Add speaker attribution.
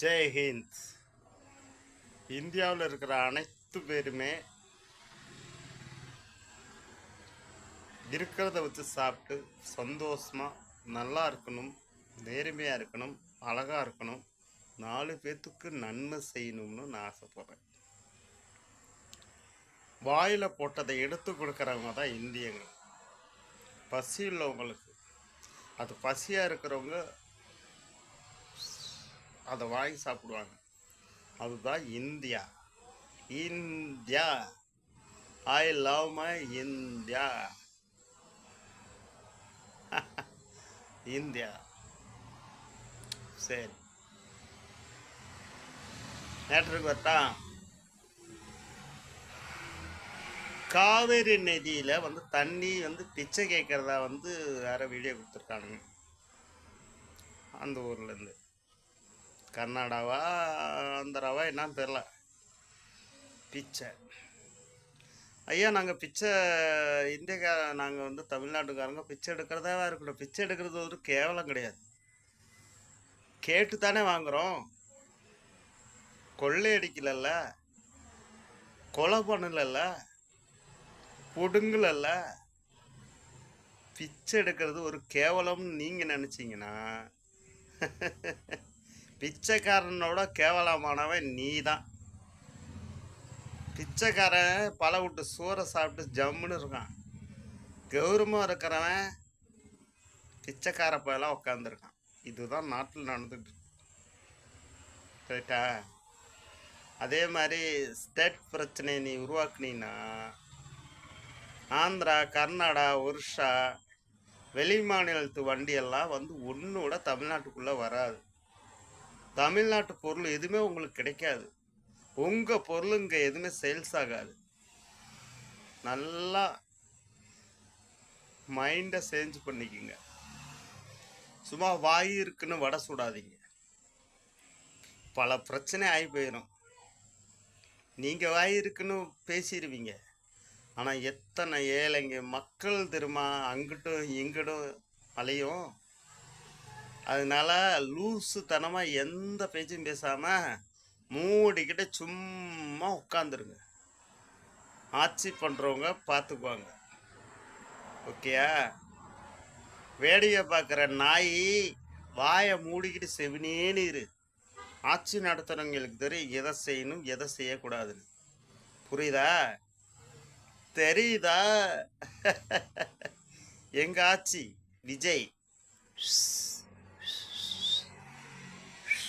Speaker 1: ஜெய் ஹிந்த். இந்தியாவில் இருக்கிற அனைத்து பேருமே இருக்கிறத வச்சு சாப்பிட்டு சந்தோஷமாக நல்லா இருக்கணும், நேர்மையாக இருக்கணும், அழகாக இருக்கணும், 4 பேர்த்துக்கு நன்மை செய்யணும்னு நான் ஆசைப்படுறேன். வாயில் போட்டதை எடுத்து கொடுக்குறவங்க தான் இந்தியங்க. பசி உள்ளவங்களுக்கு, அது பசியாக இருக்கிறவங்க அதை வாங்கி சாப்பிடுவாங்க. அதுதான் India. India, I love my India. India. சரி, நேற்றுக்கு வரட்டா. காவேரி நதியில் தண்ணி பிச்சை கேட்குறதா வேற வீடியோ கொடுத்துருக்கானுங்க. அந்த ஊர்லேருந்து கர்நாடகாவா ஆந்திராவா என்னன்னு தெரில. பிச்சை ஐயா, நாங்கள் பிச்சை நாங்கள் தமிழ்நாட்டுக்காரங்க பிச்சை எடுக்கிறதாவா இருக்கணும். பிச்சை எடுக்கிறது ஒரு கேவலம் கிடையாது. கேட்டு தானே வாங்குகிறோம். கொள்ளை அடிக்கலல்ல, கொலை பண்ணல, பொடுங்கலல்ல. பிச்சை எடுக்கிறது ஒரு கேவலம்னு நீங்கள் நினச்சிங்கன்னா பிச்சைக்காரனோட கேவலமானவன் நீ தான். பிச்சைக்காரன் பல விட்டு சோறை சாப்பிட்டு ஜம்முன்னு இருக்கான். கௌரவமாக இருக்கிறவன் பிச்சைக்கார போயெல்லாம் உட்காந்துருக்கான். இதுதான் நாட்டில் நடந்துட்டு ரைட்டா? அதே மாதிரி ஸ்டேட் பிரச்சனையை நீ உருவாக்குனீன்னா ஆந்திரா, கர்நாடகா, ஒரிஷா, வெளி மாநிலத்து வண்டியெல்லாம் ஒன்றோட தமிழ்நாட்டுக்குள்ளே வராது. தமிழ்நாட்டு பொருள் எதுவுமே உங்களுக்கு கிடைக்காது. உங்கள் பொருள் இங்கே எதுவுமே சேல்ஸ் ஆகாது. நல்லா மைண்டை சேஞ்ச் பண்ணிக்கோங்க. சும்மா வாய் இருக்குன்னு வடை சுடாதீங்க. பல பிரச்சனை ஆகி போயிடும். நீங்கள் வாய் இருக்குன்னு பேசிடுவீங்க, ஆனால் எத்தனை ஏழைங்க மக்கள் திரும்ப அங்கிட்டும் இங்கிட்டும் அலையும். அதனால லூசுத்தனமாக எந்த பேச்சும் பேசாமல் மூடிக்கிட்ட சும்மா உட்காந்துருங்க. ஆட்சி பண்ணுறவங்க பார்த்துக்குவாங்க. ஓகேயா? வேடிக்கை பார்க்குற நாய் வாயை மூடிக்கிட்டு செவினேன்னு இரு. ஆட்சி நடத்துகிறவங்களுக்கு தெரியும் எதை செய்யணும் எதை செய்யக்கூடாதுன்னு. புரியுதா? தெரியுதா? எங்க ஆட்சி விஜய்